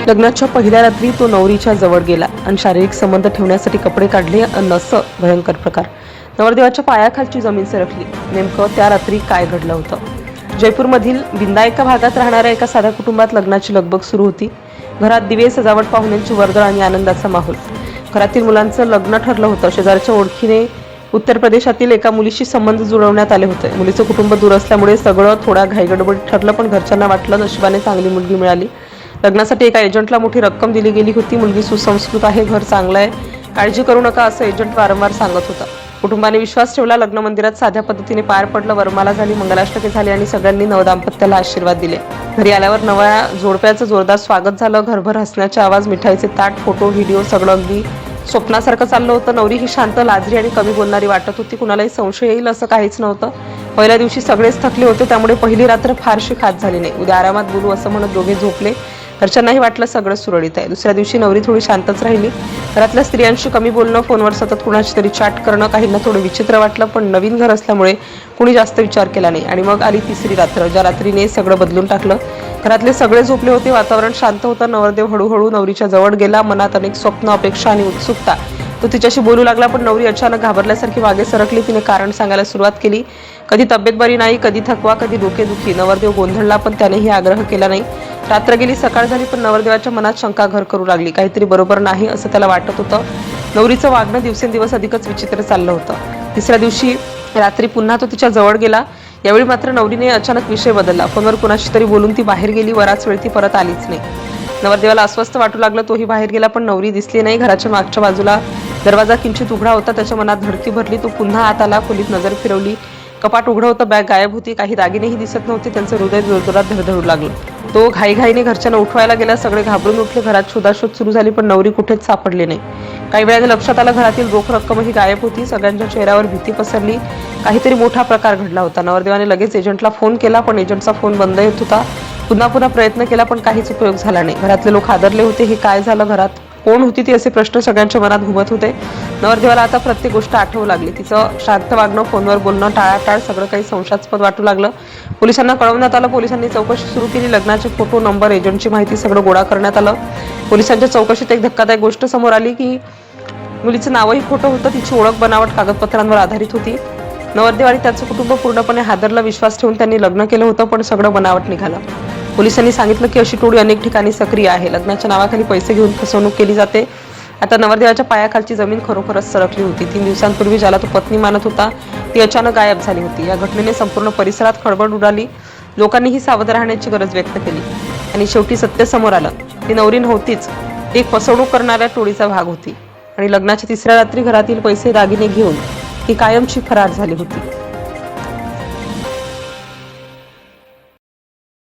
लग्नाच्या पहिल्या रात्री तो नवरीच्या जवळ गेला आणि शारीरिक संबंध ठेवण्यासाठी कपडे काढले आणि असं भयंकर प्रकार. नवरदेवाच्या पायाखालची जमीन सरकली. नेमकं त्या रात्री काय घडलं होतं? जयपूरमधील बिंदायका भागात राहणाऱ्या एका साध्या कुटुंबात लग्नाची लगबग सुरू होती. घरात दिवे, सजावट, पाहुण्यांची वर्दळ आणि आनंदाचा माहोल. घरातील मुलांचं लग्न ठरलं होतं. शेजारच्या ओळखीने उत्तर प्रदेशातील एका मुलीशी संबंध जुळवण्यात आले होते. मुलीचं कुटुंब दूर असल्यामुळे सगळं थोडा घाईगडबडीत ठरलं, पण घरच्यांना वाटलं नशिबाने चांगली मुलगी मिळाली. लग्नासाठी एका एजंटला मोठी रक्कम दिली गेली होती. मुलगी सुसंस्कृत आहे, घर चांगलं आहे, काळजी करू नका असं एजंट वारंवार सांगत होता. कुटुंबाने विश्वास ठेवला. लग्न मंदिरात साध्या पद्धतीने पार पडलं. वरमाला झाली, मंगलाष्टके झाली आणि सगळ्यांनी नवदाम्पत्याला आशीर्वाद दिले. घरी आल्यावर नव्या जोडप्याचं जोरदार स्वागत झालं. घरभर हसण्याचे आवाज, मिठाईचे ताट, फोटो, व्हिडिओ सगळं अगदी स्वप्नासारखं चाललं होतं. नवरी ही शांत, लाजरी आणि कमी बोलणारी वाटत होती. कुणालाही संशय येईल असं काहीच नव्हतं. पहिल्या दिवशी सगळेच थकले होते, त्यामुळे पहिली रात्र फारशी खात झाली नाही. उद्या आरामात बोलू असं म्हणत दोघे झोपले. घरच्यांनाही वाटलं सगळं सुरळीत आहे. दुसऱ्या दिवशी नवरी थोडी शांतच राहिली. घरातल्या स्त्रियांशी कमी बोलणं, फोनवर सतत कुणाशी तरी चॅट करणं काहींना थोडं विचित्र वाटलं, पण नवीन घर असल्यामुळे कुणी जास्त विचार केला नाही. आणि मग आली तिसरी रात्र, ज्या रात्रीने सगळं बदलून टाकलं. घरातले सगळे झोपले होते, वातावरण शांत होतं. नवरदेव हळूहळू नवरीच्या जवळ गेला. मनात अनेक स्वप्न, अपेक्षा आणि उत्सुकता. तो तिच्याशी बोलू लागला, पण नवरी अचानक घाबरल्यासारखी मागे सरकली. तिने कारण सांगायला सुरुवात केली. कधी तब्येत बरी नाही, कधी थकवा, कधी डोकेदुखी. नवरदेव गोंधळला, पण त्यानेही आग्रह केला नाही. रात्र गेली, सकाळ झाली, पण नवरदेवाच्या मनात शंका घर करू लागली. काहीतरी बरोबर नाही असं त्याला वाटत होतं. नवरीचं वागणं दिवसेंदिवस अधिकच विचित्र चाललं होतं. तिसऱ्या दिवशी रात्री पुन्हा तो तिच्या जवळ गेला. यावेळी मात्र नवरीने अचानक विषय बदलला. फोनवर कुणाशी तरी बोलून ती बाहेर गेली. बराच वेळ ती परत आलीच नाही. नवरदेवाला अस्वस्थ वाटू लागलं. तोही बाहेर गेला, पण नवरी दिसली नाही. घराच्या मागच्या बाजूला दरवाजा किंचित उघडा होता. त्याच्या मनात धडकी भरली. तो पुन्हा आत आला. खोलीत नजर फिरवली. कपाट उघडं होतं. बॅग गायब होती. काही दागिनेही दिसत नव्हते. त्यांचं हृदय जोरजोरात धडधडू लागलं. तो घाईघाईने घरच्यांना उठवायला गेला. सगळे घाबरून उठले. घरात शोधाशोध सुरू झाली, पण नवरी कुठेच सापडली नाही. काही वेळाने लक्षात आलं, घरातील रोख रक्कमही गायब होती. सगळ्यांच्या चेहऱ्यावर भीती पसरली. काहीतरी मोठा प्रकार घडला होता. नवरदेवाने लगेच एजंटला फोन केला, पण एजंटचा फोन बंद येत होता. पुन्हा प्रयत्न केला, पण काहीच उपयोग झाला नाही. घरातले लोक हादरले होते. हे काय झालं? घरात कोण होती ती? असे प्रश्न सगळ्यांच्या मनात घुमत होते. नवरदेवाला आता प्रत्येक गोष्ट आठवू लागली. तिचं शांत वागणं, फोनवर बोलणं, टाळाटाळ, सगळं काही संशयास्पद वाटू लागलं. पोलिसांना कळवण्यात आलं. पोलिसांनी चौकशी सुरू केली. लग्नाचे फोटो, नंबर, एजंटची माहिती सगळं गोळा करण्यात आलं. पोलिसांच्या चौकशीत एक धक्कादायक गोष्ट समोर आली की मुलीचं नावही खोटं होतं. तिची ओळख बनावट कागदपत्रांवर आधारित होती. नवरदेव आणि त्याचं कुटुंब पूर्णपणे हादरलं. विश्वास ठेवून त्यांनी लग्न केलं होतं, पण सगळं बनावट निघालं. पोलिसांनी सांगितलं की अशी टोळी अनेक ठिकाणी सक्रिय आहे. लग्नाच्या नावाखाली पैसे घेऊन फसवणूक केली जाते. आता नवरदेवाच्या पायाखालची जमीन खरोखरच सरकली होती. 3 दिवसांपूर्वी ज्याला तो पत्नी मानत होता, ती अचानक गायब झाली होती. या घटनेने संपूर्ण परिसरात खळबळ उडाली. लोकांनीही सावध राहण्याची गरज व्यक्त केली. आणि शेवटी सत्य समोर आलं. ती नवरी नव्हतीच, एक फसवणूक करणाऱ्या टोळीचा भाग होती. आणि लग्नाच्या तिसऱ्या रात्री घरातील पैसे, दागिने घेऊन ती कायमची फरार झाली होती.